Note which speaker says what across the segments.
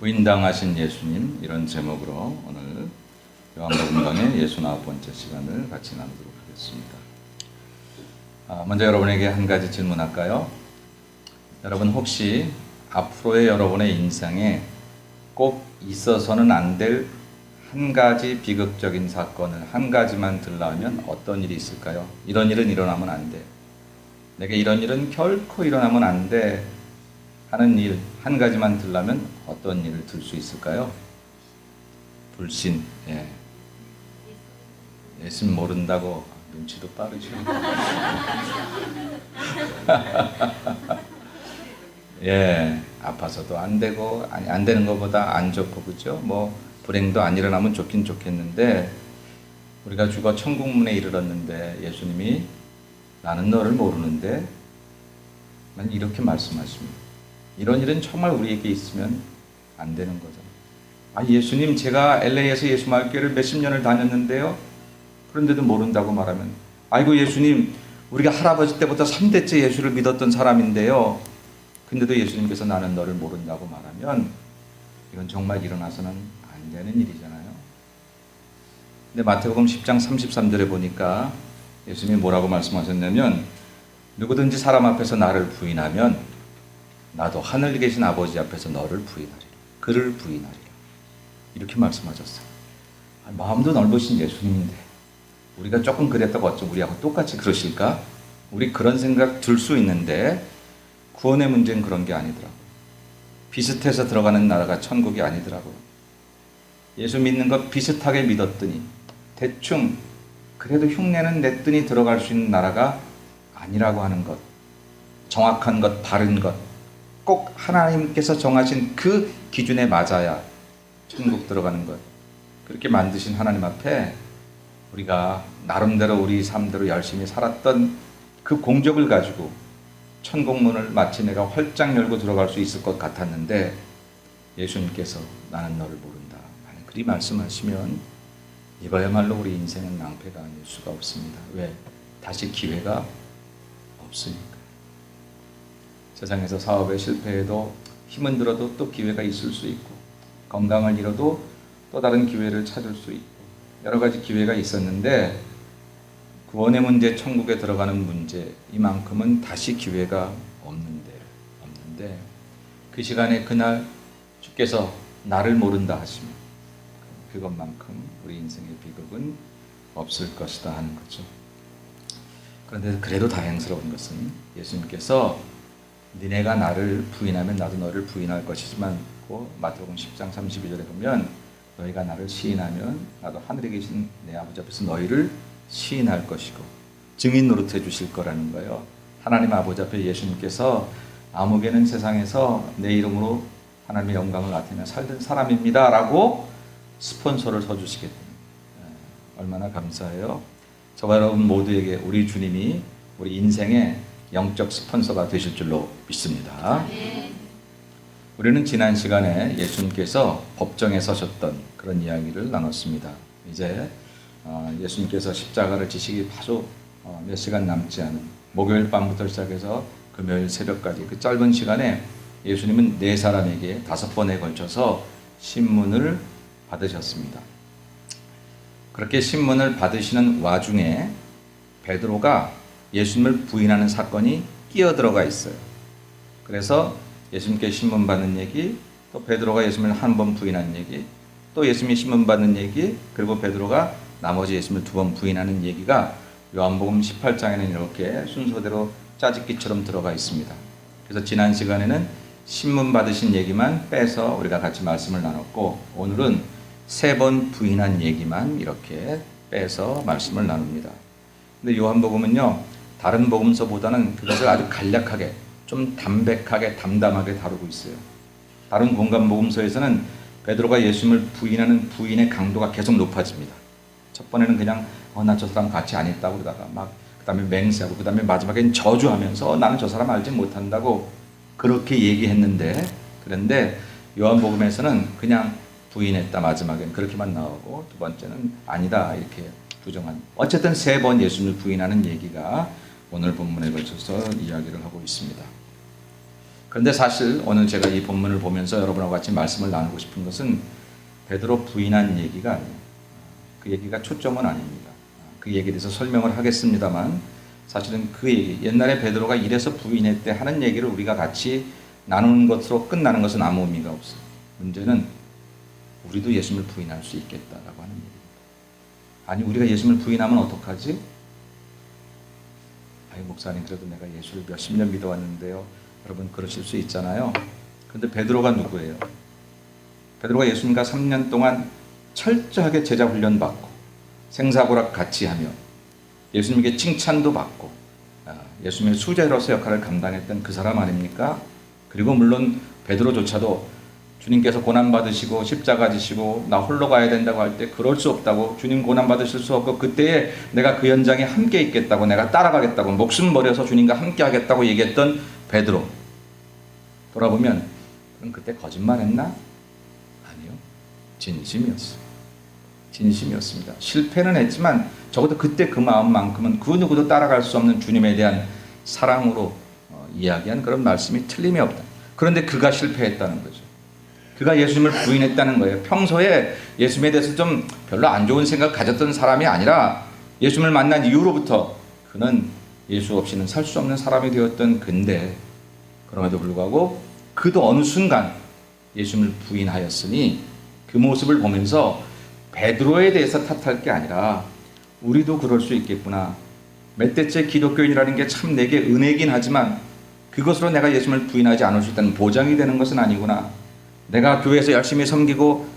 Speaker 1: 부인당하신 예수님, 이런 제목으로 오늘 요한복음 강의 69번째 시간을 같이 나누도록 하겠습니다. 먼저 여러분에게 한 가지 질문할까요? 여러분 혹시 앞으로의 여러분의 인생에 꼭 있어서는 안 될 한 가지 비극적인 사건을 한 가지만 들라면 어떤 일이 있을까요? 이런 일은 일어나면 안 돼. 내게 이런 일은 결코 일어나면 안 돼. 하는 일 한 가지만 들라면 어떤 일을 들 수 있을까요? 불신. 예수님 모른다고 눈치도 빠르죠. 아파서도 안 되고, 안 되는 것보다 안 좋고, 그죠? 불행도 안 일어나면 좋긴 좋겠는데, 우리가 죽어 천국문에 이르렀는데, 예수님이 나는 너를 모르는데, 만 이렇게 말씀하십니다. 이런 일은 정말 우리에게 있으면 안 되는 거죠. 예수님, 제가 LA에서 예수말교회를 몇십 년을 다녔는데요. 그런데도 모른다고 말하면, 아이고 예수님, 우리가 할아버지 때부터 3대째 예수를 믿었던 사람인데요. 근데도 예수님께서 나는 너를 모른다고 말하면 이건 정말 일어나서는 안 되는 일이잖아요. 근데 마태복음 10장 33절에 보니까 예수님이 뭐라고 말씀하셨냐면, 누구든지 사람 앞에서 나를 부인하면 나도 하늘에 계신 아버지 앞에서 너를 부인하리라. 그를 부인하리라. 이렇게 말씀하셨어요. 마음도 넓으신 예수님인데 우리가 조금 그랬다고 어쩜 우리하고 똑같이 그러실까? 우리 그런 생각 들 수 있는데 구원의 문제는 그런 게 아니더라고요. 비슷해서 들어가는 나라가 천국이 아니더라고요. 예수 믿는 것 비슷하게 믿었더니 대충 그래도 흉내는 냈더니 들어갈 수 있는 나라가 아니라고 하는 것, 정확한 것, 바른 것, 꼭 하나님께서 정하신 그 기준에 맞아야 천국 들어가는 것, 그렇게 만드신 하나님 앞에 우리가 나름대로 우리 삶대로 열심히 살았던 그 공적을 가지고 천국문을 마치 내가 활짝 열고 들어갈 수 있을 것 같았는데, 예수님께서 나는 너를 모른다, 그리 말씀하시면 이거야말로 우리 인생은 낭패가 아닐 수가 없습니다. 왜? 다시 기회가 없으니까. 세상에서 사업에 실패해도 힘은 들어도 또 기회가 있을 수 있고, 건강을 잃어도 또 다른 기회를 찾을 수 있고, 여러 가지 기회가 있었는데 구원의 문제, 천국에 들어가는 문제, 이만큼은 다시 기회가 없는데 그 시간에 그날 주께서 나를 모른다 하시면 그것만큼 우리 인생의 비극은 없을 것이다 하는 거죠. 그런데 그래도 다행스러운 것은 예수님께서 니네가 나를 부인하면 나도 너를 부인할 것이지만, 마태복음 10장 32절에 보면 너희가 나를 시인하면 나도 하늘에 계신 내 아버지 앞에서 너희를 시인할 것이고 증인 노릇해 주실 거라는 거예요. 하나님 아버지 앞에 예수님께서 아무개는 세상에서 내 이름으로 하나님의 영광을 나타내며 살던 사람입니다 라고 스폰서를 서주시게 됩니다. 얼마나 감사해요. 저와 여러분 모두에게 우리 주님이 우리 인생의 영적 스폰서가 되실 줄로 믿습니다. 우리는 지난 시간에 예수님께서 법정에 서셨던 그런 이야기를 나눴습니다. 이제 예수님께서 십자가를 지시기 바로 몇 시간 남지 않은 목요일 밤부터 시작해서 금요일 새벽까지 그 짧은 시간에 예수님은 네 사람에게 5번에 걸쳐서 신문을 받으셨습니다. 그렇게 신문을 받으시는 와중에 베드로가 예수님을 부인하는 사건이 끼어들어가 있어요. 그래서 예수님께 신문 받는 얘기, 또 베드로가 예수님을 한 번 부인한 얘기, 또 예수님이 신문 받는 얘기, 그리고 베드로가 나머지 예수님을 2번 부인하는 얘기가 요한복음 18장에는 이렇게 순서대로 짜집기처럼 들어가 있습니다. 그래서 지난 시간에는 신문 받으신 얘기만 빼서 우리가 같이 말씀을 나눴고, 오늘은 3번 부인한 얘기만 이렇게 빼서 말씀을 나눕니다. 근데 요한복음은요, 다른 복음서보다는 그것을 아주 간략하게, 좀 담백하게, 담담하게 다루고 있어요. 다른 공간 복음서에서는 베드로가 예수님을 부인하는 부인의 강도가 계속 높아집니다. 첫 번에는 그냥 나 저 사람 같이 안 있다고 그러다가 그 다음에 맹세하고, 그 다음에 마지막엔 저주하면서 나는 저 사람 알지 못한다고 그렇게 얘기했는데, 그런데 요한복음에서는 그냥 부인했다, 마지막엔 그렇게만 나오고, 두 번째는 아니다 이렇게 부정한, 어쨌든 3번 예수님을 부인하는 얘기가 오늘 본문에 걸쳐서 이야기를 하고 있습니다. 그런데 사실 오늘 제가 이 본문을 보면서 여러분하고 같이 말씀을 나누고 싶은 것은 베드로 부인한 얘기가 아니에요. 그 얘기가 초점은 아닙니다. 그 얘기에 대해서 설명을 하겠습니다만 사실은 그 얘기, 옛날에 베드로가 이래서 부인했대 하는 얘기를 우리가 같이 나누는 것으로 끝나는 것은 아무 의미가 없어요. 문제는 우리도 예수님을 부인할 수 있겠다라고 하는 얘기입니다. 아니, 우리가 예수님을 부인하면 어떡하지? 아이, 목사님, 그래도 내가 예수를 몇십 년 믿어왔는데요. 여러분, 그러실 수 있잖아요. 그런데 베드로가 누구예요? 베드로가 예수님과 3년 동안 철저하게 제자 훈련 받고 생사고락 같이 하며 예수님에게 칭찬도 받고 예수님의 수제로서 역할을 감당했던 그 사람 아닙니까? 그리고 물론 베드로조차도 주님께서 고난받으시고 십자가 지시고 나 홀로 가야 된다고 할 때 그럴 수 없다고, 주님 고난받으실 수 없고 그때에 내가 그 현장에 함께 있겠다고, 내가 따라가겠다고, 목숨 버려서 주님과 함께 하겠다고 얘기했던 베드로. 돌아보면 그럼 그때 거짓말했나? 아니요. 진심이었습니다. 실패는 했지만 적어도 그때 그 마음만큼은 그 누구도 따라갈 수 없는 주님에 대한 사랑으로 이야기한 그런 말씀이 틀림이 없다. 그런데 그가 실패했다는 거죠. 그가 예수님을 부인했다는 거예요. 평소에 예수님에 대해서 좀 별로 안 좋은 생각 가졌던 사람이 아니라 예수님을 만난 이후로부터 그는 예수 없이는 살 수 없는 사람이 되었던 근데, 그럼에도 불구하고 그도 어느 순간 예수님을 부인하였으니 그 모습을 보면서 베드로에 대해서 탓할 게 아니라 우리도 그럴 수 있겠구나. 몇 대째 기독교인이라는 게 참 내게 은혜긴 하지만 그것으로 내가 예수님을 부인하지 않을 수 있다는 보장이 되는 것은 아니구나. 내가 교회에서 열심히 섬기고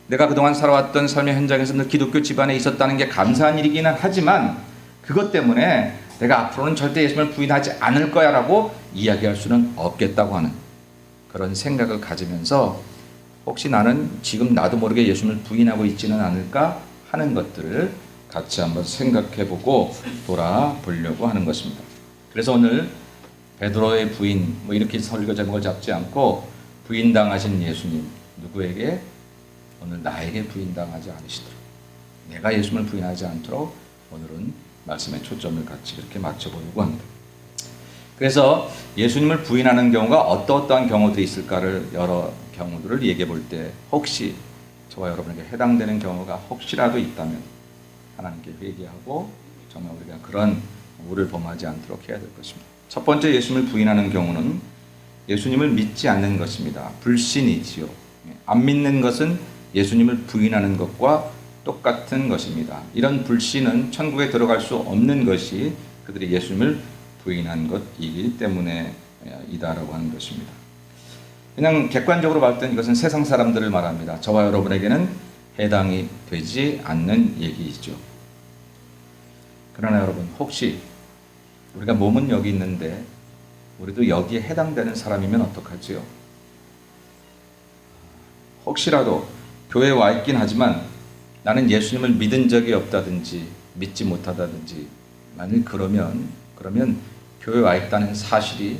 Speaker 1: 내가 그동안 살아왔던 삶의 현장에서 늘 기독교 집안에 있었다는 게 감사한 일이기는 하지만 그것 때문에 내가 앞으로는 절대 예수님을 부인하지 않을 거야 라고 이야기할 수는 없겠다고 하는 그런 생각을 가지면서 혹시 나는 지금 나도 모르게 예수님을 부인하고 있지는 않을까 하는 것들을 같이 한번 생각해보고 돌아보려고 하는 것입니다. 그래서 오늘 베드로의 부인 이렇게 설교 제목을 잡지 않고 부인당하신 예수님, 누구에게? 오늘 나에게 부인당하지 않으시도록, 내가 예수님을 부인하지 않도록 오늘은 말씀의 초점을 같이 그렇게 맞춰보려고 합니다. 그래서 예수님을 부인하는 경우가 어떠한 경우들이 있을까를 여러 경우들을 얘기해 볼 때 혹시 저와 여러분에게 해당되는 경우가 혹시라도 있다면 하나님께 회개하고 정말 우리가 그런 오를 범하지 않도록 해야 될 것입니다. 첫 번째 예수님을 부인하는 경우는 예수님을 믿지 않는 것입니다. 불신이지요. 안 믿는 것은 예수님을 부인하는 것과 똑같은 것입니다. 이런 불신은 천국에 들어갈 수 없는 것이 그들이 예수님을 부인한 것이기 때문에 이다라고 하는 것입니다. 그냥 객관적으로 봤을 때 이것은 세상 사람들을 말합니다. 저와 여러분에게는 해당이 되지 않는 얘기이죠. 그러나 여러분, 혹시 우리가 몸은 여기 있는데 우리도 여기에 해당되는 사람이면 어떡하지요? 혹시라도 교회에 와 있긴 하지만 나는 예수님을 믿은 적이 없다든지 믿지 못하다든지 만일 그러면 교회에 와 있다는 사실이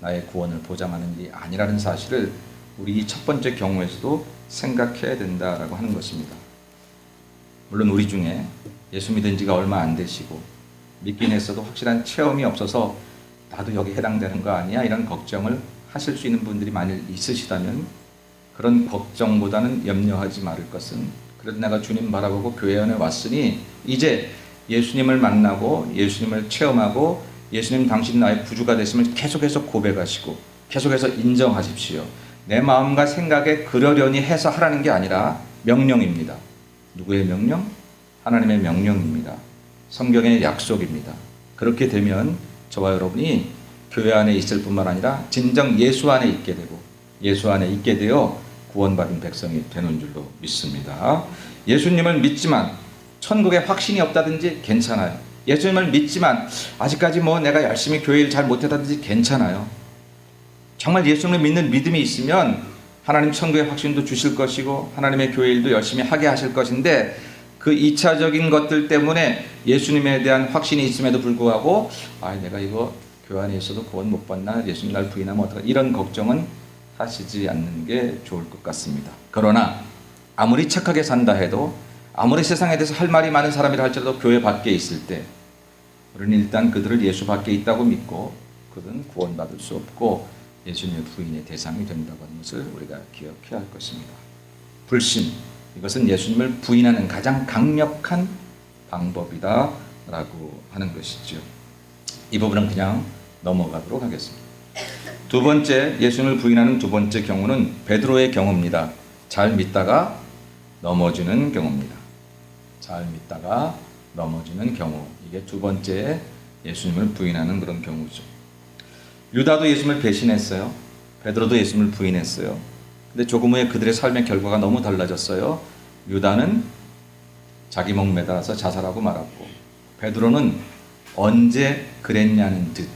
Speaker 1: 나의 구원을 보장하는 일이 아니라는 사실을 우리 이 첫 번째 경우에서도 생각해야 된다라고 하는 것입니다. 물론 우리 중에 예수 믿은 지가 얼마 안 되시고 믿긴 했어도 확실한 체험이 없어서 나도 여기 해당되는 거 아니야? 이런 걱정을 하실 수 있는 분들이 만일 있으시다면 그런 걱정보다는 염려하지 말을 것은, 그래도 내가 주님 바라보고 교회 안에 왔으니 이제 예수님을 만나고 예수님을 체험하고 예수님 당신 나의 구주가 되심을 계속해서 고백하시고 계속해서 인정하십시오. 내 마음과 생각에 그러려니 해서 하라는 게 아니라 명령입니다. 누구의 명령? 하나님의 명령입니다. 성경의 약속입니다. 그렇게 되면 저와 여러분이 교회 안에 있을 뿐만 아니라 진정 예수 안에 있게 되고 예수 안에 있게 되어 구원받은 백성이 되는 줄로 믿습니다. 예수님을 믿지만 천국에 확신이 없다든지 괜찮아요. 예수님을 믿지만 아직까지 내가 열심히 교회 일 잘 못했다든지 괜찮아요. 정말 예수님을 믿는 믿음이 있으면 하나님 천국의 확신도 주실 것이고 하나님의 교회 일도 열심히 하게 하실 것인데 그 2차적인 것들 때문에 예수님에 대한 확신이 있음에도 불구하고 내가 이거 교회 안에 있어도 구원 못 받나, 예수님 날 부인하면 어떡하나, 이런 걱정은 하시지 않는 게 좋을 것 같습니다. 그러나 아무리 착하게 산다 해도 아무리 세상에 대해서 할 말이 많은 사람이라 할지라도 교회 밖에 있을 때 우리는 일단 그들을 예수 밖에 있다고 믿고 그들은 구원받을 수 없고 예수님의 부인의 대상이 된다고 하는 것을 우리가 기억해야 할 것입니다. 불신, 이것은 예수님을 부인하는 가장 강력한 방법이다 라고 하는 것이죠. 이 부분은 그냥 넘어가도록 하겠습니다. 두 번째, 예수님을 부인하는 두 번째 경우는 베드로의 경우입니다. 잘 믿다가 넘어지는 경우입니다. 잘 믿다가 넘어지는 경우, 이게 두 번째 예수님을 부인하는 그런 경우죠. 유다도 예수님을 배신했어요. 베드로도 예수님을 부인했어요. 근데 조금 후에 그들의 삶의 결과가 너무 달라졌어요. 유다는 자기 목 매달아서 자살하고 말았고, 베드로는 언제 그랬냐는 듯,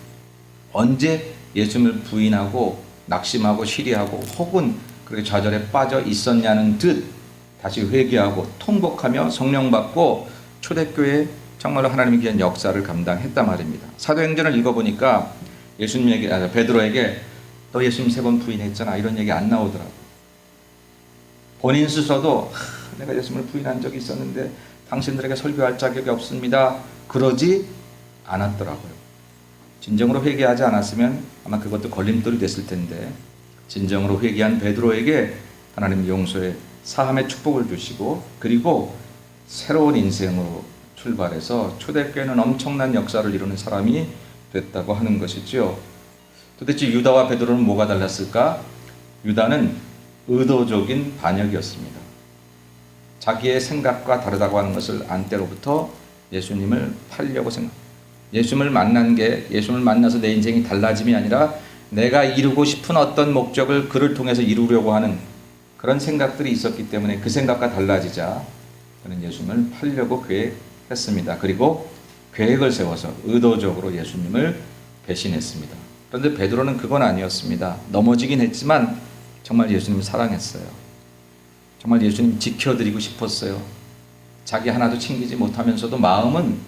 Speaker 1: 언제 예수님을 부인하고 낙심하고 시리하고 혹은 그렇게 좌절에 빠져 있었냐는 듯 다시 회개하고 통곡하며 성령 받고 초대교회 정말로 하나님의 귀한 역사를 감당했단 말입니다. 사도행전을 읽어보니까 예수님에게, 베드로에게 너 예수님 3번 부인했잖아, 이런 얘기 안 나오더라고. 본인 스스로도 내가 예수님을 부인한 적이 있었는데 당신들에게 설교할 자격이 없습니다, 그러지 않았더라고요. 진정으로 회개하지 않았으면 아마 그것도 걸림돌이 됐을 텐데, 진정으로 회개한 베드로에게 하나님 용서의 사함의 축복을 주시고, 그리고 새로운 인생으로 출발해서 초대교회는 엄청난 역사를 이루는 사람이 됐다고 하는 것이죠. 도대체 유다와 베드로는 뭐가 달랐을까? 유다는 의도적인 반역이었습니다. 자기의 생각과 다르다고 하는 것을 안 때로부터 예수님을 팔려고 예수님을 만나서 내 인생이 달라짐이 아니라 내가 이루고 싶은 어떤 목적을 그를 통해서 이루려고 하는 그런 생각들이 있었기 때문에 그 생각과 달라지자 그는 예수님을 팔려고 계획했습니다. 그리고 계획을 세워서 의도적으로 예수님을 배신했습니다. 그런데 베드로는 그건 아니었습니다. 넘어지긴 했지만 정말 예수님을 사랑했어요. 정말 예수님 지켜드리고 싶었어요. 자기 하나도 챙기지 못하면서도 마음은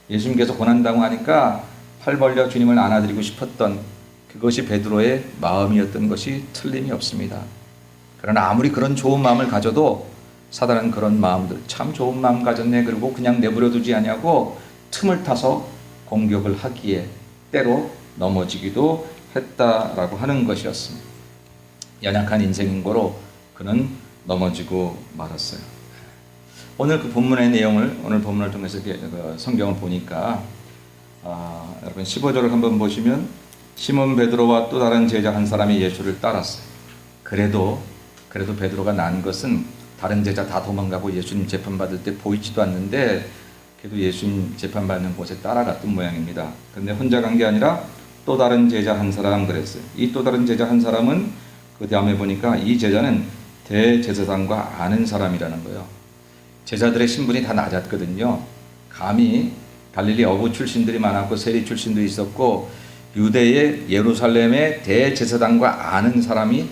Speaker 1: 예수님께서 고난당하니까 팔 벌려 주님을 안아드리고 싶었던 그것이 베드로의 마음이었던 것이 틀림이 없습니다. 그러나 아무리 그런 좋은 마음을 가져도 사단은 그런 마음들, 참 좋은 마음 가졌네, 그리고 그냥 내버려 두지 않냐고 틈을 타서 공격을 하기에 때로 넘어지기도 했다라고 하는 것이었습니다. 연약한 인생인 거로 그는 넘어지고 말았어요. 오늘 그 본문의 내용을, 오늘 본문을 통해서 성경을 보니까 여러분 15절을 한번 보시면 시몬 베드로와 또 다른 제자 한 사람이 예수를 따랐어요. 그래도 베드로가 난 것은 다른 제자 다 도망가고 예수님 재판받을 때 보이지도 않는데 그래도 예수님 재판받는 곳에 따라갔던 모양입니다. 그런데 혼자 간 게 아니라 또 다른 제자 한 사람 그랬어요. 이 또 다른 제자 한 사람은 그 다음에 보니까 이 제자는 대제사장과 아는 사람이라는 거예요. 제자들의 신분이 다 낮았거든요. 감히 갈릴리 어부 출신들이 많았고 세리 출신도 있었고 유대의 예루살렘의 대제사장과 아는 사람이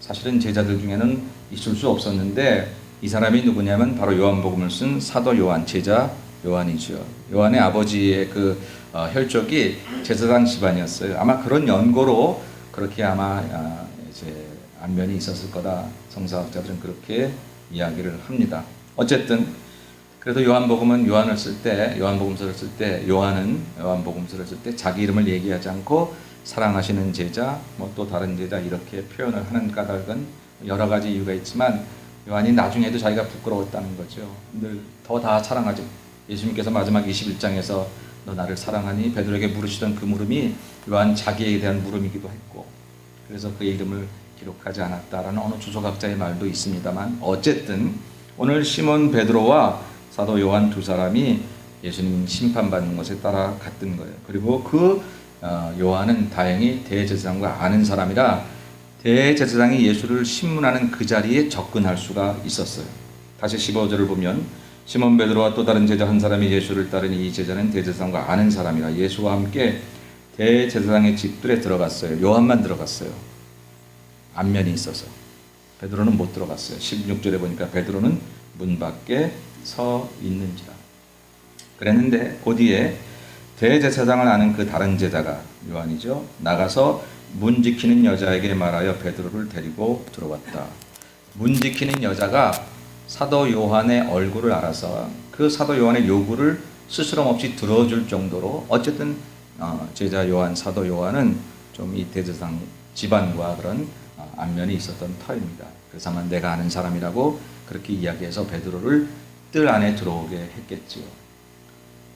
Speaker 1: 사실은 제자들 중에는 있을 수 없었는데 이 사람이 누구냐면 바로 요한복음을 쓴 사도 요한, 제자 요한이죠. 요한의 아버지의 그 혈족이 제사장 집안이었어요. 아마 그런 연고로 그렇게 아마 이제 안면이 있었을 거다. 성서학자들은 그렇게 이야기를 합니다. 어쨌든 그래도 요한복음서를 쓸 때 요한복음서를 쓸 때 자기 이름을 얘기하지 않고 사랑하시는 제자, 뭐 또 다른 제자 이렇게 표현을 하는 까닭은 여러 가지 이유가 있지만 요한이 나중에도 자기가 부끄러웠다는 거죠. 늘 더 다 사랑하지. 예수님께서 마지막 21장에서 너 나를 사랑하니 베드로에게 물으시던 그 물음이 요한 자기에 대한 물음이기도 했고 그래서 그의 이름을 기록하지 않았다라는 어느 주석학자의 말도 있습니다만 어쨌든 오늘 시몬 베드로와 사도 요한 두 사람이 예수님 심판받는 것에 따라갔던 거예요. 그리고 그 요한은 다행히 대제사장과 아는 사람이라 대제사장이 예수를 신문하는 그 자리에 접근할 수가 있었어요. 다시 15절을 보면 시몬 베드로와 또 다른 제자 한 사람이 예수를 따르니 이 제자는 대제사장과 아는 사람이라 예수와 함께 대제사장의 집들에 들어갔어요. 요한만 들어갔어요. 안면이 있어서. 베드로는 못 들어갔어요. 16절에 보니까 베드로는 문 밖에 서 있는지라. 그랬는데 그 뒤에 대제사장을 아는 그 다른 제자가 요한이죠. 나가서 문 지키는 여자에게 말하여 베드로를 데리고 들어왔다. 문 지키는 여자가 사도 요한의 얼굴을 알아서 그 사도 요한의 요구를 스스럼 없이 들어줄 정도로 어쨌든 제자 요한, 사도 요한은 좀 이 대제사장 집안과 그런 안면이 있었던 터입니다. 그래서 아마 내가 아는 사람이라고 그렇게 이야기해서 베드로를 뜰 안에 들어오게 했겠지요.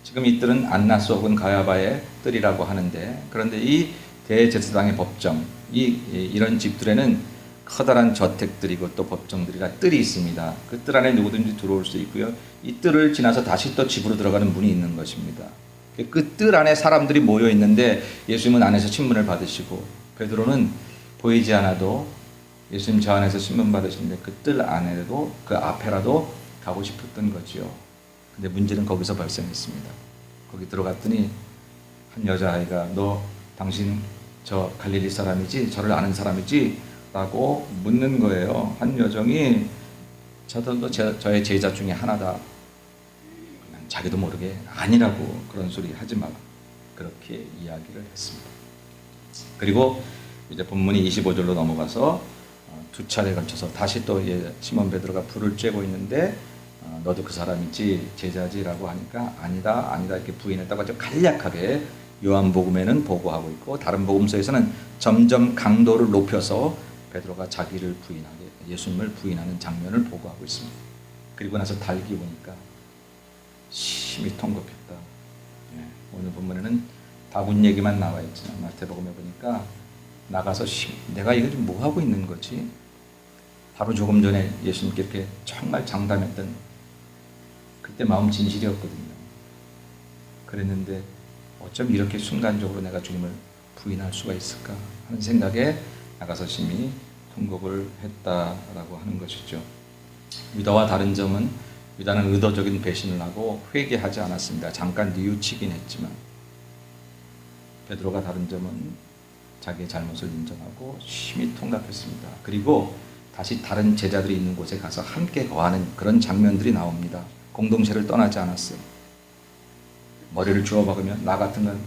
Speaker 1: 지금 이 뜰은 안나스 혹은 가야바의 뜰이라고 하는데, 그런데 이 대제사장의 법정, 이런 집들에는 커다란 저택들이고 또 법정들이라 뜰이 있습니다. 그 뜰 안에 누구든지 들어올 수 있고요. 이 뜰을 지나서 다시 또 집으로 들어가는 문이 있는 것입니다. 그 뜰 안에 사람들이 모여 있는데 예수님은 안에서 신문을 받으시고, 베드로는 보이지 않아도 예수님 저 안에서 신문 받으시는데 그 뜰 안에도, 그 앞에라도 가고 싶었던 거지요. 근데 문제는 거기서 발생했습니다. 거기 들어갔더니 한 여자아이가 너 당신 저 갈릴리 사람이지? 저를 아는 사람이지? 라고 묻는 거예요. 한 여정이 저들도 저의 제자 중에 하나다. 그냥 자기도 모르게 아니라고 그런 소리 하지 마라. 그렇게 이야기를 했습니다. 그리고 이제 본문이 25절로 넘어가서 두 차례에 걸쳐서 다시 또 시몬 베드로가 불을 쬐고 있는데 너도 그 사람이지 제자지라고 하니까 아니다 이렇게 부인했다고 아주 간략하게 요한복음에는 보고하고 있고, 다른 복음서에서는 점점 강도를 높여서 베드로가 자기를 부인하게, 예수님을 부인하는 장면을 보고하고 있습니다. 그리고 나서 달기 오니까 심히 통곡했다. 오늘 본문에는 다군 얘기만 나와 있지만 마태복음에 보니까 나가서 내가 이거 좀 뭐 하고 있는 거지? 바로 조금 전에 예수님께 이렇게 정말 장담했던 그때 마음 진실이었거든요. 그랬는데 어쩜 이렇게 순간적으로 내가 주님을 부인할 수가 있을까 하는 생각에 나가서 심히 통곡을 했다라고 하는 것이죠. 유다와 다른 점은 유다는 의도적인 배신을 하고 회개하지 않았습니다. 잠깐 뉘우치긴 했지만, 베드로가 다른 점은 자기의 잘못을 인정하고 심히 통곡했습니다. 그리고 다시 다른 제자들이 있는 곳에 가서 함께 거하는 그런 장면들이 나옵니다. 공동체를 떠나지 않았어요. 머리를 주워 박으면 나 같은 건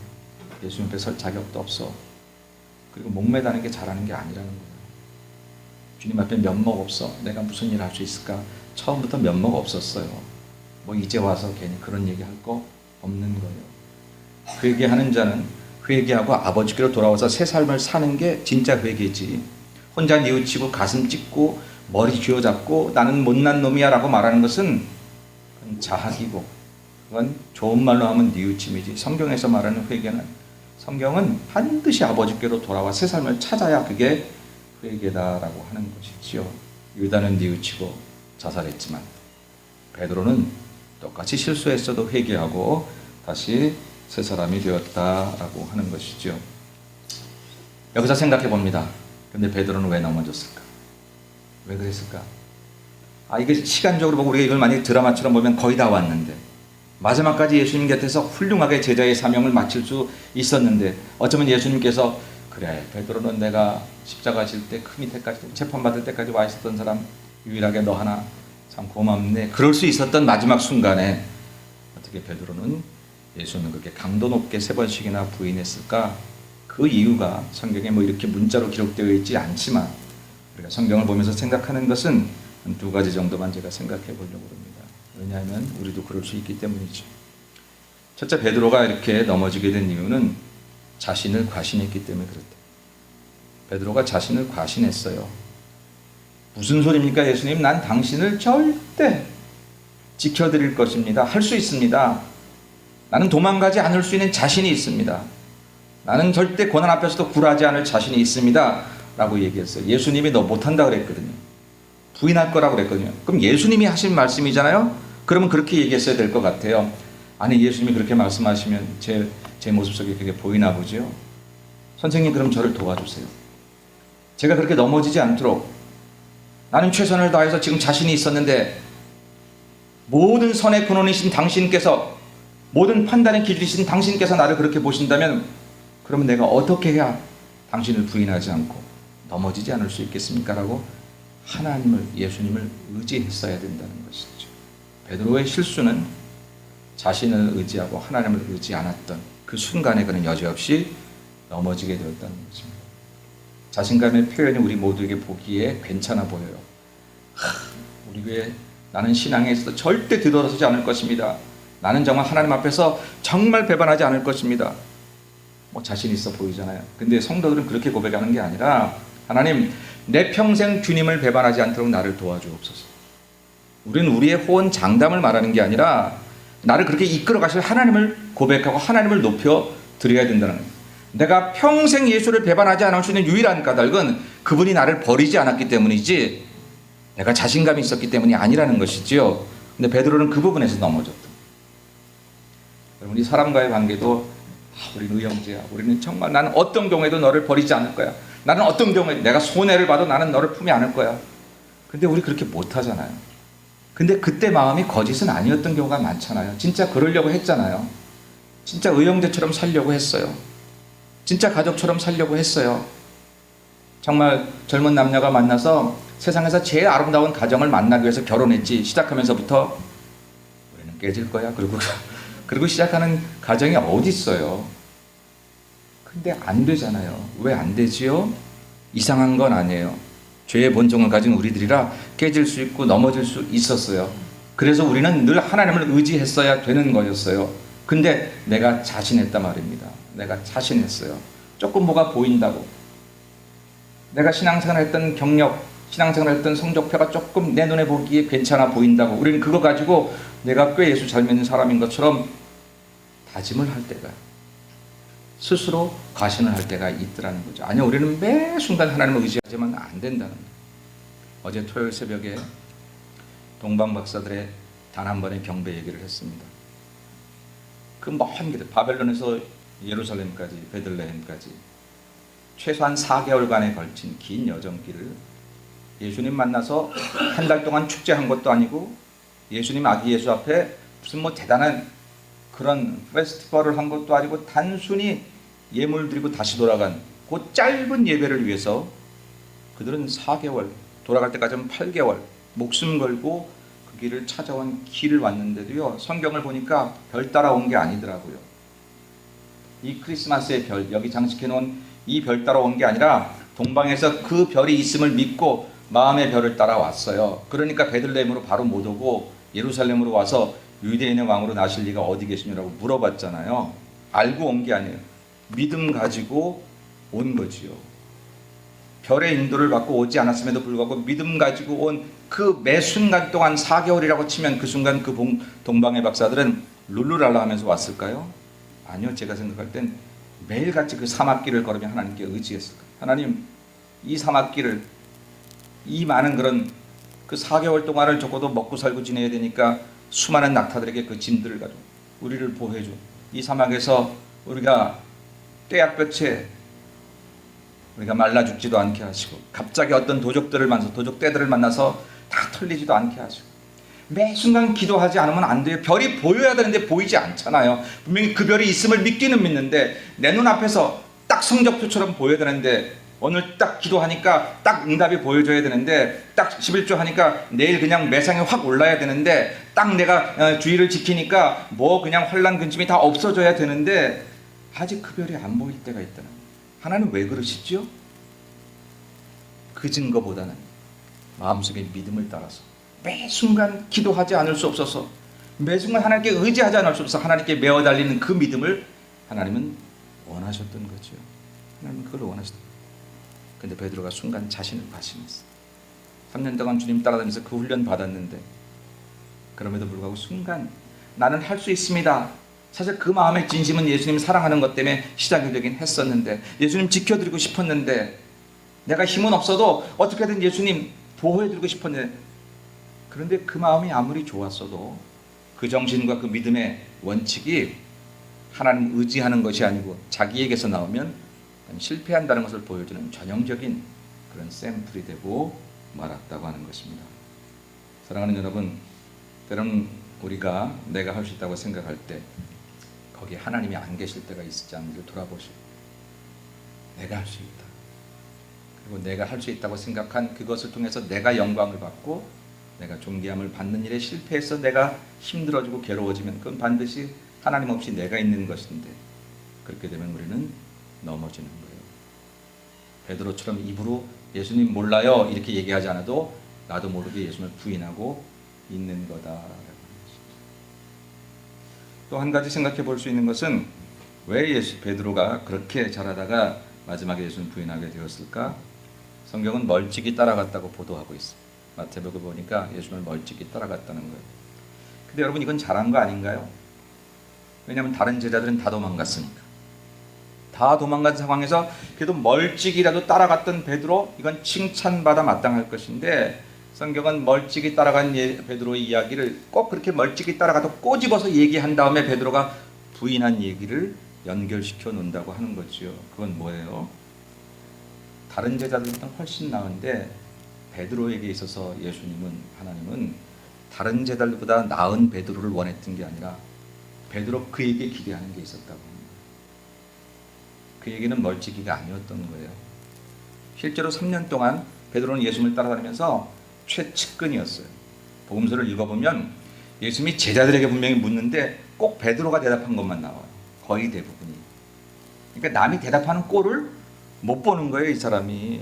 Speaker 1: 예수님 앞에 설 자격도 없어. 그리고 목매다는 게 잘하는 게 아니라는 거예요. 주님 앞에 면목 없어. 내가 무슨 일 할 수 있을까? 처음부터 면목 없었어요. 뭐 이제 와서 괜히 그런 얘기 할 거 없는 거예요. 회개하는 자는 회개하고 아버지께로 돌아와서 새 삶을 사는 게 진짜 회개지. 혼자 뉘우치고 가슴 찢고 머리 쥐어잡고 나는 못난 놈이야 라고 말하는 것은 그건 자학이고, 그건 좋은 말로 하면 뉘우침이지. 성경에서 말하는 회개는, 성경은 반드시 아버지께로 돌아와 새 삶을 찾아야 그게 회개다라고 하는 것이지요. 유다는 뉘우치고 자살했지만 베드로는 똑같이 실수했어도 회개하고 다시 새 사람이 되었다라고 하는 것이지요. 여기서 생각해 봅니다. 근데 베드로는 왜 넘어졌을까? 왜 그랬을까? 이게 시간적으로 보고 우리가 이걸 만약에 드라마처럼 보면 거의 다 왔는데, 마지막까지 예수님 곁에서 훌륭하게 제자의 사명을 마칠 수 있었는데, 어쩌면 예수님께서 그래 베드로는 내가 십자가 질 때 그 밑에까지 재판받을 때까지 와 있었던 사람 유일하게 너 하나 참 고맙네, 그럴 수 있었던 마지막 순간에 어떻게 베드로는 예수님을 그렇게 강도 높게 3번씩이나 부인했을까? 그 이유가 성경에 뭐 이렇게 문자로 기록되어 있지 않지만 우리가 성경을 보면서 생각하는 것은 한 2가지 정도만 제가 생각해 보려고 합니다. 왜냐하면 우리도 그럴 수 있기 때문이죠. 첫째, 베드로가 이렇게 넘어지게 된 이유는 자신을 과신했기 때문에 그렇다. 베드로가 자신을 과신했어요. 무슨 소리입니까? 예수님, 난 당신을 절대 지켜드릴 것입니다. 할 수 있습니다. 나는 도망가지 않을 수 있는 자신이 있습니다. 나는 절대 고난 앞에서도 굴하지 않을 자신이 있습니다. 라고 얘기했어요. 예수님이 너 못한다 그랬거든요. 부인할 거라고 그랬거든요. 그럼 예수님이 하신 말씀이잖아요. 그러면 그렇게 얘기했어야 될 것 같아요. 아니, 예수님이 그렇게 말씀하시면 제 모습 속에 그게 보이나 보죠. 선생님, 그럼 저를 도와주세요. 제가 그렇게 넘어지지 않도록, 나는 최선을 다해서 지금 자신이 있었는데 모든 선의 근원이신 당신께서, 모든 판단의 기준이신 당신께서 나를 그렇게 보신다면 그러면 내가 어떻게 해야 당신을 부인하지 않고 넘어지지 않을 수 있겠습니까? 라고 하나님을, 예수님을 의지했어야 된다는 것이죠. 베드로의 실수는 자신을 의지하고 하나님을 의지 않았던 그 순간에 그는 여지없이 넘어지게 되었다는 것입니다. 자신감의 표현이 우리 모두에게 보기에 괜찮아 보여요. 우리 교회, 나는 신앙에서도 절대 뒤돌아서지 않을 것입니다. 나는 정말 하나님 앞에서 정말 배반하지 않을 것입니다. 뭐 자신 있어 보이잖아요. 근데 성도들은 그렇게 고백하는 게 아니라 하나님, 내 평생 주님을 배반하지 않도록 나를 도와주옵소서. 우리는 우리의 호언 장담을 말하는 게 아니라 나를 그렇게 이끌어 가실 하나님을 고백하고 하나님을 높여 드려야 된다는 거예요. 내가 평생 예수를 배반하지 않을 수 있는 유일한 까닭은 그분이 나를 버리지 않았기 때문이지 내가 자신감이 있었기 때문이 아니라는 것이지요. 근데 베드로는 그 부분에서 넘어졌다. 여러분, 이 사람과의 관계도 우리는 의형제야. 우리는 정말 나는 어떤 경우에도 너를 버리지 않을 거야. 나는 어떤 경우에 내가 손해를 봐도 나는 너를 품에 안을 거야. 근데 우리 그렇게 못하잖아요. 근데 그때 마음이 거짓은 아니었던 경우가 많잖아요. 진짜 그러려고 했잖아요. 진짜 의형제처럼 살려고 했어요. 진짜 가족처럼 살려고 했어요. 정말 젊은 남녀가 만나서 세상에서 제일 아름다운 가정을 만나기 위해서 결혼했지. 시작하면서부터 우리는 깨질 거야. 그리고 시작하는 가정이 어디 있어요? 근데 안 되잖아요. 왜 안 되지요? 이상한 건 아니에요. 죄의 본성을 가진 우리들이라 깨질 수 있고 넘어질 수 있었어요. 그래서 우리는 늘 하나님을 의지했어야 되는 거였어요. 근데 내가 자신했단 말입니다. 내가 자신했어요. 조금 뭐가 보인다고. 내가 신앙생활 했던 경력, 신앙생활 했던 성적표가 조금 내 눈에 보기에 괜찮아 보인다고. 우리는 그거 가지고 내가 꽤 예수 잘 믿는 사람인 것처럼 다짐을 할 때가, 스스로 과신을 할 때가 있더라는 거죠. 아니요, 우리는 매 순간 하나님을 의지하지만 안 된다는 거예요. 어제 토요일 새벽에 동방 박사들의 단 한 번의 경배 얘기를 했습니다. 그 먼 길, 바벨론에서 예루살렘까지, 베들레헴까지 최소한 4개월간에 걸친 긴 여정길을 예수님 만나서 한 달 동안 축제한 것도 아니고 예수님 아기 예수 앞에 무슨 뭐 대단한 그런 페스티벌을 한 것도 아니고 단순히 예물 드리고 다시 돌아간 그 짧은 예배를 위해서 그들은 4개월, 돌아갈 때까지는 8개월 목숨 걸고 그 길을 찾아온 길을 왔는데도요, 성경을 보니까 별 따라온 게 아니더라고요. 이 크리스마스의 별, 여기 장식해 놓은 이 별 따라온 게 아니라 동방에서 그 별이 있음을 믿고 마음의 별을 따라왔어요. 그러니까 베들레헴으로 바로 못 오고 예루살렘으로 와서 유대인의 왕으로 나실 리가 어디 계시냐고 물어봤잖아요. 알고 온 게 아니에요. 믿음 가지고 온 거지요. 별의 인도를 받고 오지 않았음에도 불구하고 믿음 가지고 온 그 매 순간 동안 4개월이라고 치면 그 순간 그 동방의 박사들은 룰루랄라 하면서 왔을까요? 아니요. 제가 생각할 땐 매일같이 그 사막길을 걸으며 하나님께 의지했을 거예요. 하나님, 이 사막길을, 이 많은 그런 그 4개월 동안을 적어도 먹고 살고 지내야 되니까 수많은 낙타들에게 그 짐들을 가지고 우리를 보호해줘. 이 사막에서 우리가 떼약볕에 우리가 말라 죽지도 않게 하시고, 갑자기 어떤 도적들을 만나서 도적떼들을 만나서 다 털리지도 않게 하시고, 매 순간 기도하지 않으면 안 돼요. 별이 보여야 되는데 보이지 않잖아요. 분명히 그 별이 있음을 믿기는 믿는데 내 눈앞에서 딱 성적표처럼 보여야 되는데, 오늘 딱 기도하니까 딱 응답이 보여줘야 되는데, 딱 11조 하니까 내일 그냥 매상에 확 올라야 되는데, 딱 내가 주의를 지키니까 뭐 그냥 환난 근심이 다 없어져야 되는데 아직 그 별이 안 보일 때가 있다는 거예요. 하나님 왜 그러시죠? 그 증거보다는 마음속의 믿음을 따라서 매 순간 기도하지 않을 수 없어서, 매 순간 하나님께 의지하지 않을 수 없어서 하나님께 메어 달리는 그 믿음을 하나님은 원하셨던 거죠. 하나님은 그걸 원하셨던 거예요. 근데 베드로가 순간 자신을 과신했어. 3년 동안 주님 따라다니면서 그 훈련 받았는데, 그럼에도 불구하고 순간 나는 할 수 있습니다. 사실 그 마음의 진심은 예수님 사랑하는 것 때문에 시작이 되긴 했었는데, 예수님 지켜드리고 싶었는데, 내가 힘은 없어도 어떻게든 예수님 보호해드리고 싶었는데, 그런데 그 마음이 아무리 좋았어도 그 정신과 그 믿음의 원칙이 하나님 의지하는 것이 아니고 자기에게서 나오면 실패한다는 것을 보여주는 전형적인 그런 샘플이 되고 말았다고 하는 것입니다. 사랑하는 여러분, 때로는 우리가 내가 할 수 있다고 생각할 때 거기에 하나님이 안 계실 때가 있지 않는지를 돌아보시고, 내가 할 수 있다, 그리고 내가 할 수 있다고 생각한 그것을 통해서 내가 영광을 받고 내가 존귀함을 받는 일에 실패해서 내가 힘들어지고 괴로워지면 그건 반드시 하나님 없이 내가 있는 것인데, 그렇게 되면 우리는 넘어지는 거예요. 베드로처럼 입으로 예수님 몰라요 이렇게 얘기하지 않아도 나도 모르게 예수님을 부인하고 있는 거다라고 합니다. 또 한 가지 생각해 볼 수 있는 것은 왜 베드로가 그렇게 잘하다가 마지막에 예수는 부인하게 되었을까? 성경은 멀찍이 따라갔다고 보도하고 있어요. 마태복음 보니까 예수를 멀찍이 따라갔다는 거예요. 근데 여러분 이건 잘한 거 아닌가요? 왜냐하면 다른 제자들은 다 도망갔으니까. 다 도망간 상황에서 그래도 멀찍이라도 따라갔던 베드로, 이건 칭찬받아 마땅할 것인데 성경은 멀찍이 따라간 베드로의 이야기를 꼭 그렇게 멀찍이 따라가도 꼬집어서 얘기한 다음에 베드로가 부인한 얘기를 연결시켜 놓는다고 하는 거지요. 그건 뭐예요? 다른 제자들보다 훨씬 나은데 베드로에게 있어서 하나님은 다른 제자들보다 나은 베드로를 원했던 게 아니라 베드로 그에게 기대하는 게 있었다고 합니다. 그 얘기는 멀찍이가 아니었던 거예요. 실제로 3년 동안 베드로는 예수님을 따라다니면서 최측근이었어요. 복음서를 읽어보면 예수님이 제자들에게 분명히 묻는데 꼭 베드로가 대답한 것만 나와요. 거의 대부분이. 그러니까 남이 대답하는 꼴을 못 보는 거예요, 이 사람이.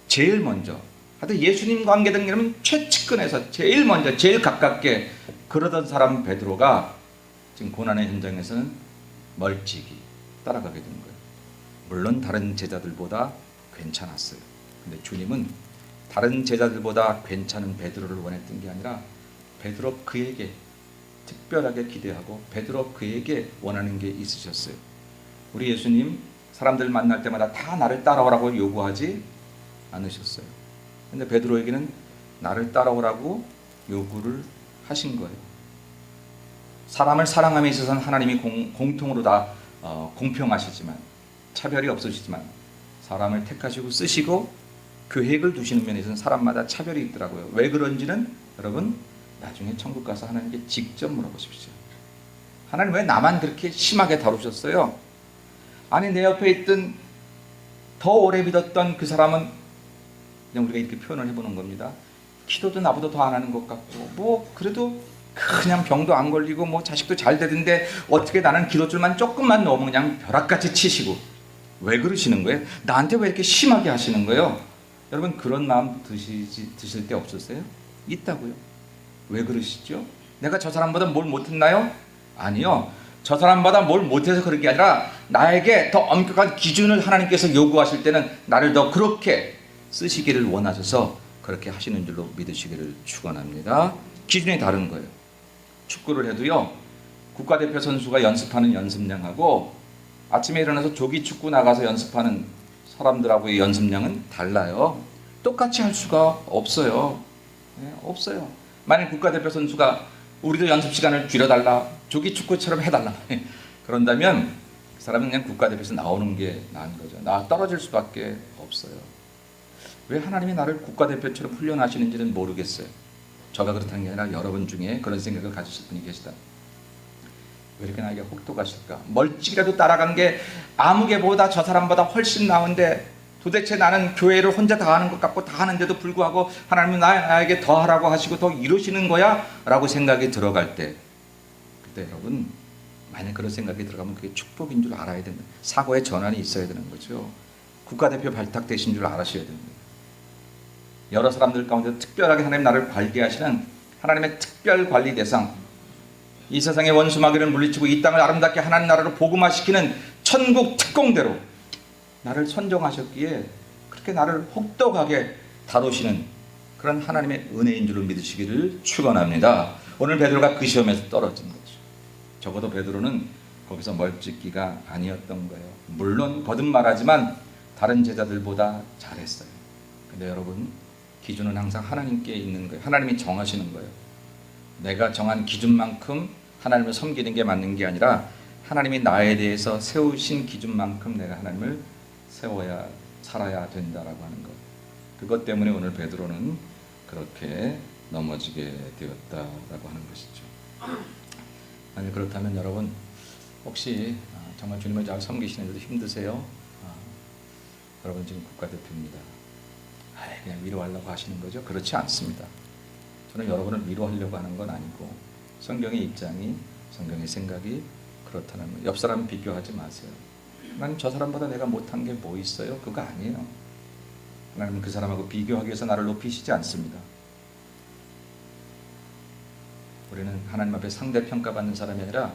Speaker 1: 제일 먼저. 하여튼 예수님 관계된 게는 최측근에서 제일 먼저, 제일 가깝게 그러던 사람 베드로가 지금 고난의 현장에서는 멀찍이 따라가게 된 거예요. 물론 다른 제자들보다 괜찮았어요. 근데 주님은 다른 제자들보다 괜찮은 베드로를 원했던 게 아니라 베드로 그에게 특별하게 기대하고 베드로 그에게 원하는 게 있으셨어요. 우리 예수님 사람들 만날 때마다 다 나를 따라오라고 요구하지 않으셨어요. 근데 베드로에게는 나를 따라오라고 요구를 하신 거예요. 사람을 사랑함에 있어서는 하나님이 공통으로 다 공평하시지만 차별이 없으시지만 사람을 택하시고 쓰시고 계획을 두시는 면에서는 사람마다 차별이 있더라고요. 왜 그런지는 여러분 나중에 천국 가서 하나님께 직접 물어보십시오. 하나님 왜 나만 그렇게 심하게 다루셨어요? 아니 내 옆에 있던 더 오래 믿었던 그 사람은 그냥 우리가 이렇게 표현을 해보는 겁니다. 기도도 나보다 더 안 하는 것 같고 뭐 그래도 그냥 병도 안 걸리고 뭐 자식도 잘 되던데 어떻게 나는 기도줄만 조금만 넣으면 그냥 벼락같이 치시고 왜 그러시는 거예요? 나한테 왜 이렇게 심하게 하시는 거예요? 여러분 그런 마음 드실 때 없으세요? 있다고요. 왜 그러시죠? 내가 저 사람보다 뭘 못했나요? 아니요. 저 사람보다 뭘 못해서 그런 게 아니라 나에게 더 엄격한 기준을 하나님께서 요구하실 때는 나를 더 그렇게 쓰시기를 원하셔서 그렇게 하시는 줄로 믿으시기를 축원합니다. 기준이 다른 거예요. 축구를 해도요. 국가대표 선수가 연습하는 연습량하고 아침에 일어나서 조기 축구 나가서 연습하는 사람들하고의 연습량은 달라요. 똑같이 할 수가 없어요. 네, 없어요. 만약 국가대표 선수가 우리도 연습 시간을 줄여달라, 조기 축구처럼 해달라 그런다면 그 사람은 그냥 국가대표에서 나오는 게 나은 거죠. 나 떨어질 수밖에 없어요. 왜 하나님이 나를 국가대표처럼 훈련하시는지는 모르겠어요. 저가 그렇다는 게 아니라 여러분 중에 그런 생각을 가지실 분이 계시다. 왜 이렇게 나에게 혹독하실까? 멀찍이라도 따라가는 게 아무개보다 저 사람보다 훨씬 나은데 도대체 나는 교회를 혼자 다 하는 것 같고 다 하는데도 불구하고 하나님은 나에게 더 하라고 하시고 더 이루시는 거야? 라고 생각이 들어갈 때 그때 여러분 만약 그런 생각이 들어가면 그게 축복인 줄 알아야 된다. 사고의 전환이 있어야 되는 거죠. 국가대표 발탁되신 줄 알아셔야 됩니다. 여러 사람들 가운데 특별하게 하나님 나를 관리하시는 하나님의 특별 관리 대상, 이 세상의 원수 마귀를 물리치고 이 땅을 아름답게 하나님 나라로 복음화시키는 천국 특공대로 나를 선정하셨기에 그렇게 나를 혹독하게 다루시는 그런 하나님의 은혜인 줄로 믿으시기를 축원합니다. 오늘 베드로가 그 시험에서 떨어진 거죠. 적어도 베드로는 거기서 멀찍이가 아니었던 거예요. 물론 거듭말하지만 다른 제자들보다 잘했어요. 근데 여러분 기준은 항상 하나님께 있는 거예요. 하나님이 정하시는 거예요. 내가 정한 기준만큼 하나님을 섬기는 게 맞는 게 아니라 하나님이 나에 대해서 세우신 기준만큼 내가 하나님을 세워야 살아야 된다라고 하는 것. 그것 때문에 오늘 베드로는 그렇게 넘어지게 되었다라고 하는 것이죠. 만약 그렇다면 여러분 혹시 정말 주님을 잘 섬기시는데도 힘드세요? 여러분 지금 국가대표입니다. 그냥 위로하려고 하시는 거죠? 그렇지 않습니다. 저는 여러분을 위로하려고 하는 건 아니고 성경의 입장이 성경의 생각이 그렇다는 거예요. 옆 사람 비교하지 마세요. 하나님 저 사람보다 내가 못한 게 뭐 있어요? 그거 아니에요. 하나님은 그 사람하고 비교하기 위해서 나를 높이시지 않습니다. 우리는 하나님 앞에 상대평가받는 사람이 아니라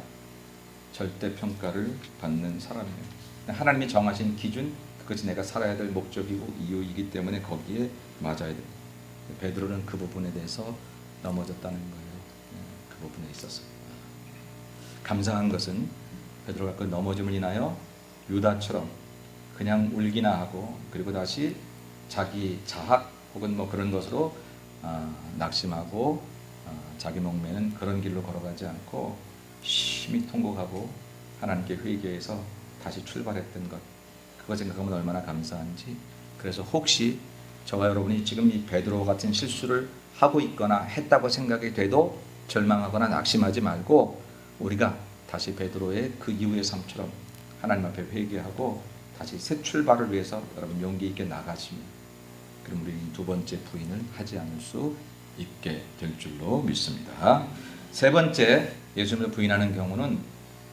Speaker 1: 절대 평가를 받는 사람이에요. 하나님이 정하신 기준, 그것이 내가 살아야 될 목적이고 이유이기 때문에 거기에 맞아야 돼요. 베드로는 그 부분에 대해서 넘어졌다는 거예요. 그 부분에 있어서 감사한 것은 베드로가 그 넘어짐을 인하여 유다처럼 그냥 울기나 하고 그리고 다시 자기 자학 혹은 뭐 그런 것으로 낙심하고 자기 목매는 그런 길로 걸어가지 않고 심히 통곡하고 하나님께 회개해서 다시 출발했던 것, 그거 생각하면 얼마나 감사한지. 그래서 혹시 저와 여러분이 지금 이 베드로 같은 실수를 하고 있거나 했다고 생각이 돼도 절망하거나 낙심하지 말고 우리가 다시 베드로의 그 이후의 삶처럼 하나님 앞에 회개하고 다시 새 출발을 위해서 여러분 용기 있게 나가시면 그럼 우리 두 번째 부인을 하지 않을 수 있게 될 줄로 믿습니다. 세 번째, 예수님을 부인하는 경우는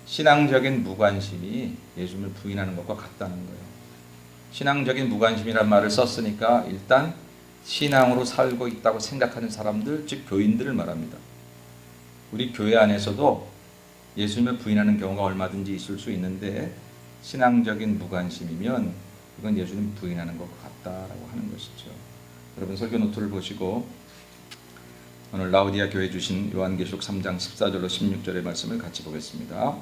Speaker 1: 신앙적인 무관심이 예수님을 부인하는 것과 같다는 거예요. 신앙적인 무관심이란 말을 썼으니까 일단 신앙으로 살고 있다고 생각하는 사람들, 즉 교인들을 말합니다. 우리 교회 안에서도 예수님을 부인하는 경우가 얼마든지 있을 수 있는데 신앙적인 무관심이면 이건 예수님 부인하는 것 같다라고 하는 것이죠. 여러분 설교 노트를 보시고 오늘 라오디아 교회 주신 요한계시록 3장 14절로 16절의 말씀을 같이 보겠습니다.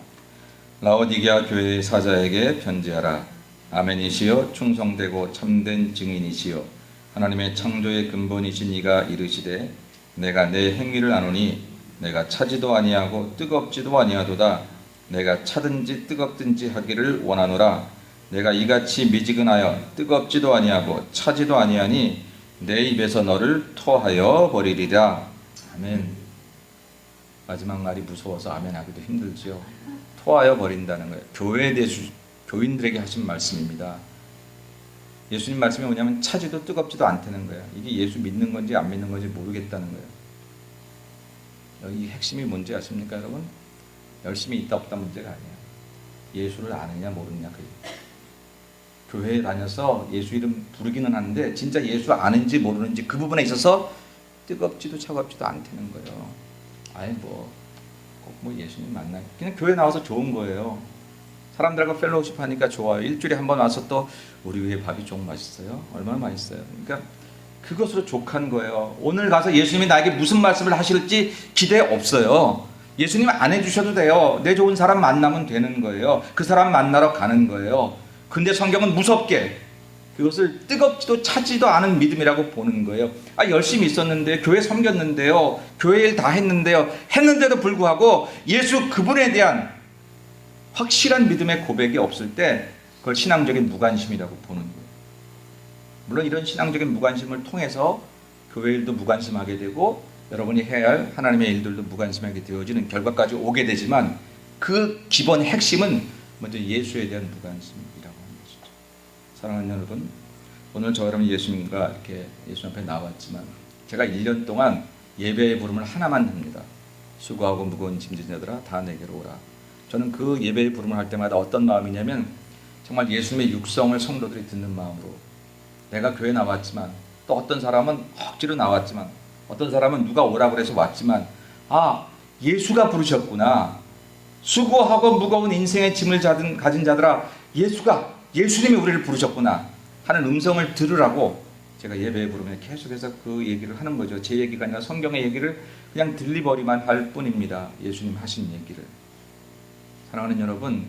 Speaker 1: 라오디게아 교회의 사자에게 편지하라. 아멘이시여 충성되고 참된 증인이시여 하나님의 창조의 근본이신 이가 이르시되 내가 내 행위를 아노니 내가 차지도 아니하고 뜨겁지도 아니하도다. 내가 차든지 뜨겁든지 하기를 원하노라. 내가 이같이 미지근하여 뜨겁지도 아니하고 차지도 아니하니 내 입에서 너를 토하여 버리리라. 아멘. 마지막 말이 무서워서 아멘 하기도 힘들지요. 토하여 버린다는 거예요. 교회에 대해서 교인들에게 하신 말씀입니다. 예수님 말씀이 뭐냐면 차지도 뜨겁지도 않다는 거예요. 이게 예수 믿는 건지 안 믿는 건지 모르겠다는 거예요. 여기 핵심이 뭔지 아십니까 여러분? 열심히 있다 없다 문제가 아니에요. 예수를 아느냐 모르느냐 그게. 교회에 다녀서 예수 이름 부르기는 하는데 진짜 예수 아는지 모르는지 그 부분에 있어서 뜨겁지도 차갑지도 않다는 거예요. 아예 뭐 꼭 뭐 예수님 만나 그냥 교회 나와서 좋은 거예요. 사람들과 펠로우십 하니까 좋아요. 일주일에 한 번 와서 또 우리 위에 밥이 좀 맛있어요. 얼마나 맛있어요. 그러니까 그것으로 족한 거예요. 오늘 가서 예수님이 나에게 무슨 말씀을 하실지 기대 없어요. 예수님 안 해주셔도 돼요. 내 좋은 사람 만나면 되는 거예요. 그 사람 만나러 가는 거예요. 근데 성경은 무섭게 그것을 뜨겁지도 차지도 않은 믿음이라고 보는 거예요. 열심히 있었는데 교회 섬겼는데요. 교회 일 다 했는데요. 했는데도 불구하고 예수 그분에 대한 확실한 믿음의 고백이 없을 때 그걸 신앙적인 무관심이라고 보는 거예요. 물론 이런 신앙적인 무관심을 통해서 교회 일도 무관심하게 되고 여러분이 해야 할 하나님의 일들도 무관심하게 되어지는 결과까지 오게 되지만 그 기본 핵심은 먼저 예수에 대한 무관심이라고 하는 것이죠. 사랑하는 여러분, 오늘 저 여러분 예수님과 이렇게 예수 앞에 나왔지만 제가 1년 동안 예배의 부름을 하나만 합니다. 수고하고 무거운 짐진 자들아 다 내게로 오라. 저는 그 예배의 부름을 할 때마다 어떤 마음이냐면 정말 예수님의 육성을 성도들이 듣는 마음으로 내가 교회 나왔지만 또 어떤 사람은 억지로 나왔지만 어떤 사람은 누가 오라고 해서 왔지만 예수가 부르셨구나. 수고하고 무거운 인생의 짐을 가진 자들아 예수님이 우리를 부르셨구나 하는 음성을 들으라고 제가 예배의 부름에 계속해서 그 얘기를 하는 거죠. 제 얘기가 아니라 성경의 얘기를 그냥 들리버리만 할 뿐입니다. 예수님 하신 얘기를. 사랑하는 여러분,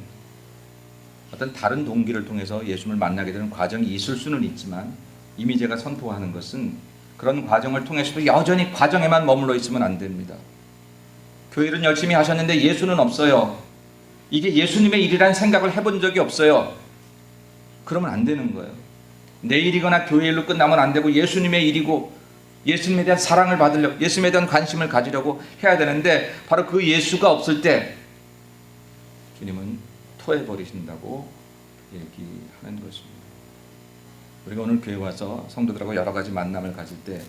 Speaker 1: 어떤 다른 동기를 통해서 예수님을 만나게 되는 과정이 있을 수는 있지만 이미 제가 선포하는 것은 그런 과정을 통해서도 여전히 과정에만 머물러 있으면 안 됩니다. 교회는 열심히 하셨는데 예수는 없어요. 이게 예수님의 일이라는 생각을 해본 적이 없어요. 그러면 안 되는 거예요. 내 일이거나 교회 일로 끝나면 안 되고 예수님의 일이고 예수님에 대한 사랑을 받으려고 예수님에 대한 관심을 가지려고 해야 되는데 바로 그 예수가 없을 때 주님은 토해버리신다고 얘기하는 것입니다. 우리가 오늘 교회 와서 성도들하고 여러 가지 만남을 가질 때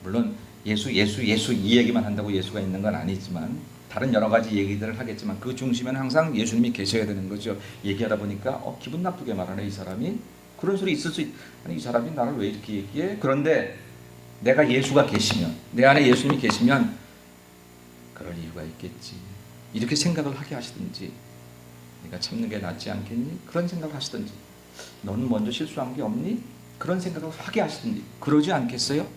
Speaker 1: 물론 예수 이 얘기만 한다고 예수가 있는 건 아니지만 다른 여러 가지 얘기들을 하겠지만 그 중심에는 항상 예수님이 계셔야 되는 거죠. 얘기하다 보니까 기분 나쁘게 말하네 이 사람이. 그런 소리 있을 수 아니 이 사람이 나를 왜 이렇게 얘기해? 그런데 내가 예수가 계시면 내 안에 예수님이 계시면 그럴 이유가 있겠지. 이렇게 생각을 하게 하시든지 네가 참는 게 낫지 않겠니? 그런 생각을 하시든지, 너는 먼저 실수한 게 없니? 그런 생각을 하게 하시든지 그러지 않겠어요?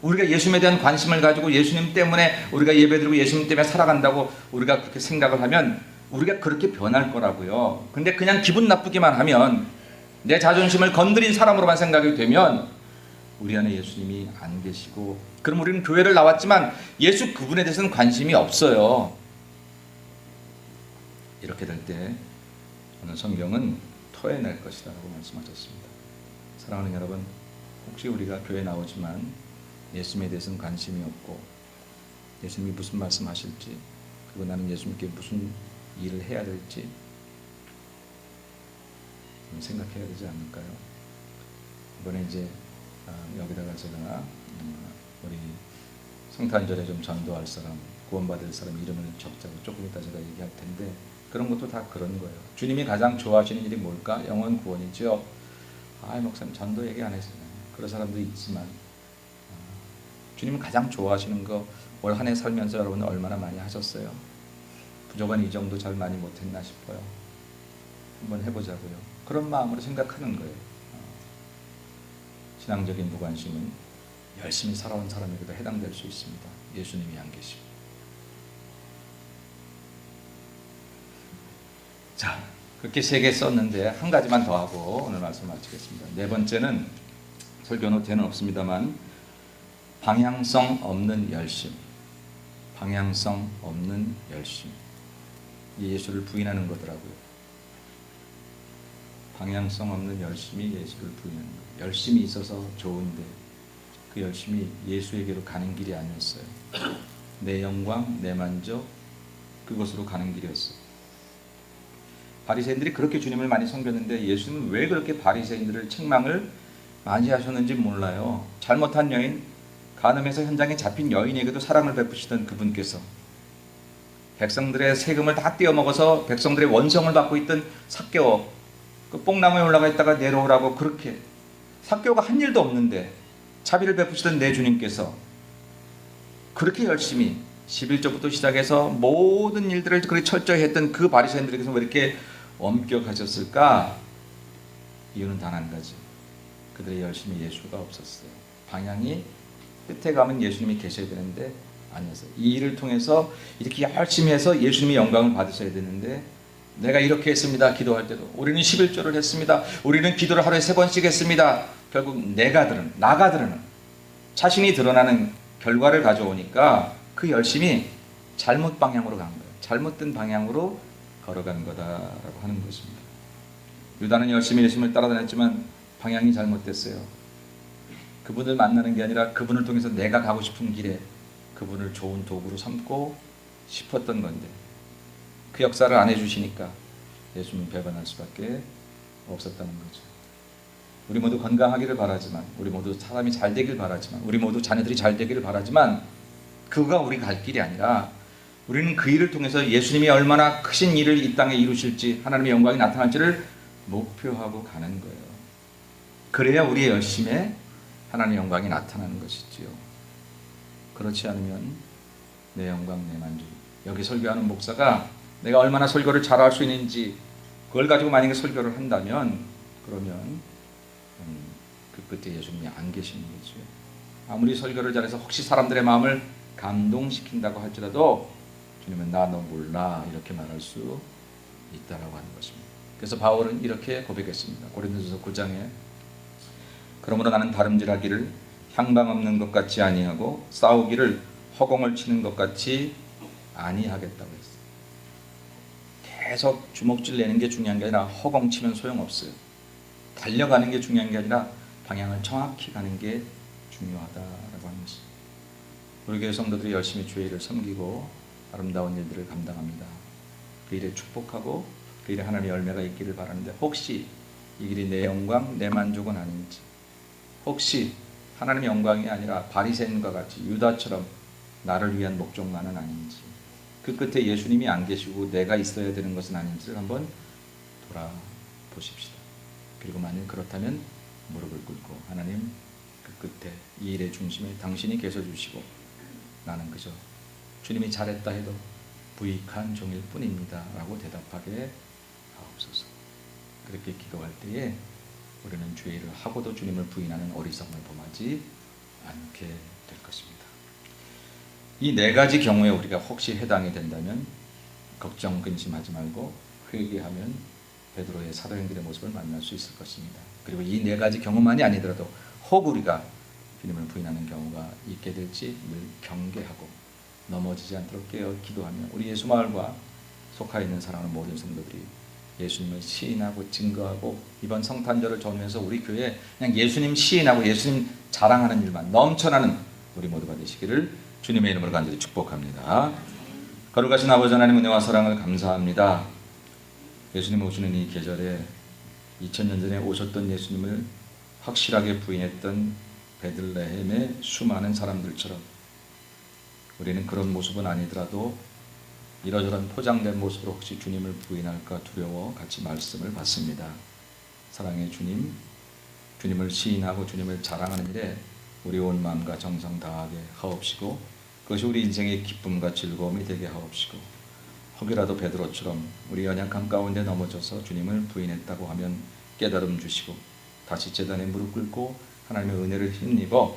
Speaker 1: 우리가 예수님에 대한 관심을 가지고 예수님 때문에 우리가 예배드리고 예수님 때문에 살아간다고 우리가 그렇게 생각을 하면 우리가 그렇게 변할 거라고요. 근데 그냥 기분 나쁘기만 하면, 내 자존심을 건드린 사람으로만 생각이 되면 우리 안에 예수님이 안 계시고, 그럼 우리는 교회를 나왔지만 예수 그분에 대해서는 관심이 없어요. 이렇게 될 때 오늘 성경은 토해낼 것이다 라고 말씀하셨습니다. 사랑하는 여러분, 혹시 우리가 교회 나오지만 예수님에 대해서는 관심이 없고, 예수님이 무슨 말씀하실지, 그리고 나는 예수님께 무슨 일을 해야 될지 생각해야 되지 않을까요? 이번에 이제 여기다가 제가 우리 성탄절에 좀 전도할 사람, 구원받을 사람 이름을 적자고 조금 이따 제가 얘기할 텐데, 그런 것도 다 그런 거예요. 주님이 가장 좋아하시는 일이 뭘까? 영혼 구원이죠. 목사님 전도 얘기 안 했어요. 그런 사람도 있지만 주님은 가장 좋아하시는 거 올 한 해 살면서 여러분 얼마나 많이 하셨어요? 부족한 이 정도 잘 많이 못했나 싶어요. 한번 해보자고요. 그런 마음으로 생각하는 거예요. 신앙적인 무관심은 열심히 살아온 사람에게도 해당될 수 있습니다. 예수님이 안 계시고. 자, 그렇게 3개 썼는데 한 가지만 더 하고 오늘 말씀 마치겠습니다. 네 번째는 설교 노트에는 없습니다만, 방향성 없는 열심. 방향성 없는 열심. 예수를 부인하는 거더라고요. 방향성 없는 열심이 예수를 부인하는 거예요. 열심이 있어서 좋은데 그 열심이 예수에게로 가는 길이 아니었어요. 내 영광, 내 만족, 그것으로 가는 길이었어요. 바리새인들이 그렇게 주님을 많이 섬겼는데 예수님은 왜 그렇게 바리새인들을 책망을 많이 하셨는지 몰라요. 잘못한 여인, 간음에서 현장에 잡힌 여인에게도 사랑을 베푸시던 그분께서, 백성들의 세금을 다 떼어먹어서 백성들의 원성을 받고 있던 삭개오, 그 뽕나무에 올라가 있다가 내려오라고 그렇게, 삭개오가 한 일도 없는데 자비를 베푸시던 내 주님께서 그렇게 열심히 11절부터 시작해서 모든 일들을 그렇게 철저히 했던 그 바리새인들에게서 왜 이렇게 엄격하셨을까? 이유는 단 한 가지, 그들의 열심이 예수가 없었어요. 방향이 끝에 가면 예수님이 계셔야 되는데 아니었어요. 이 일을 통해서 이렇게 열심히 해서 예수님이 영광을 받으셔야 되는데, 내가 이렇게 했습니다. 기도할 때도 우리는 11조를 했습니다. 우리는 기도를 하루에 3번씩 했습니다. 결국 나가 드러나는, 자신이 드러나는 결과를 가져오니까 그 열심이 잘못 방향으로 간 거예요. 잘못된 방향으로 걸어간 거다라고 하는 것입니다. 유다는 열심히 예수님을 따라다녔지만 방향이 잘못됐어요. 그분을 만나는 게 아니라 그분을 통해서 내가 가고 싶은 길에 그분을 좋은 도구로 삼고 싶었던 건데, 그 역사를 안 해주시니까 예수님은 배반할 수밖에 없었다는 거죠. 우리 모두 건강하기를 바라지만, 우리 모두 사람이 잘 되길 바라지만, 우리 모두 자녀들이 잘 되기를 바라지만, 그거가 우리 갈 길이 아니라 우리는 그 일을 통해서 예수님이 얼마나 크신 일을 이 땅에 이루실지, 하나님의 영광이 나타날지를 목표하고 가는 거예요. 그래야 우리의 열심에 하나님의 영광이 나타나는 것이지요. 그렇지 않으면 내 영광, 내 만족. 여기 설교하는 목사가 내가 얼마나 설교를 잘할 수 있는지 그걸 가지고 만약에 설교를 한다면, 그러면 그 끝에 예수님이 안 계시는 거죠. 아무리 설교를 잘해서 혹시 사람들의 마음을 감동시킨다고 할지라도 주님은 나 너 몰라 이렇게 말할 수 있다라고 하는 것입니다. 그래서 바울은 이렇게 고백했습니다. 고린도전서 9장에, 그러므로 나는 다름질하기를 향방 없는 것 같이 아니하고 싸우기를 허공을 치는 것 같이 아니하겠다고 했어요. 계속 주먹질 내는 게 중요한 게 아니라 허공 치면 소용없어요. 달려가는 게 중요한 게 아니라 방향을 정확히 가는 게 중요하다라고 하는 것입니다. 우리 교회 성도들이 열심히 주의 일을 섬기고 아름다운 일들을 감당합니다. 그 일에 축복하고 그 일에 하나님의 열매가 있기를 바라는데, 혹시 이 길이 내 영광, 내 만족은 아닌지, 혹시 하나님의 영광이 아니라 바리새인과 같이 유다처럼 나를 위한 목적만은 아닌지, 그 끝에 예수님이 안 계시고 내가 있어야 되는 것은 아닌지를 한번 돌아보십시다. 그리고 만약 그렇다면 무릎을 꿇고, 하나님, 그 끝에 이 일의 중심에 당신이 계셔 주시고 나는 그저 주님이 잘했다 해도 부익한 종일 뿐입니다 라고 대답하게 하옵소서. 그렇게 기도할 때에 우리는 주의 일을 하고도 주님을 부인하는 어리석음을 범하지 않게 될 것입니다. 이 네 가지 경우에 우리가 혹시 해당이 된다면 걱정 근심하지 말고 회개하면 베드로의 사도행전의 모습을 만날 수 있을 것입니다. 그리고 이 네 가지 경우만이 아니더라도 혹 우리가 주님을 부인하는 경우가 있게 될지 늘 경계하고 넘어지지 않도록 깨어 기도하며 우리 예수마을과 속하 있는 사랑하는 모든 성도들이 예수님을 시인하고 증거하고 이번 성탄절을 전후해서 우리 교회에 그냥 예수님 시인하고 예수님 자랑하는 일만 넘쳐나는 우리 모두가 되시기를 주님의 이름으로 간절히 축복합니다. 거룩하신 아버지 하나님 은혜와 사랑을 감사합니다. 예수님 오시는 이 계절에 2000년 전에 오셨던 예수님을 확실하게 부인했던 베들레헴의 수많은 사람들처럼 우리는 그런 모습은 아니더라도 이러저런 포장된 모습으로 혹시 주님을 부인할까 두려워 같이 말씀을 받습니다. 사랑의 주님, 주님을 시인하고 주님을 자랑하는 일에 우리 온 마음과 정성 다하게 하옵시고 그것이 우리 인생의 기쁨과 즐거움이 되게 하옵시고 혹이라도 베드로처럼 우리 연약함 가운데 넘어져서 주님을 부인했다고 하면 깨달음 주시고 다시 제단에 무릎 꿇고 하나님의 은혜를 힘입어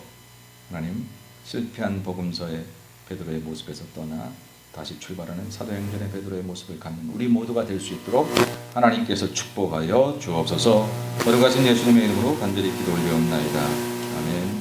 Speaker 1: 하나님 실패한 복음서의 베드로의 모습에서 떠나 다시 출발하는 사도행전의 베드로의 모습을 갖는 우리 모두가 될 수 있도록 하나님께서 축복하여 주옵소서. 거룩하신 예수님의 이름으로 간절히 기도 올리옵나이다. 아멘.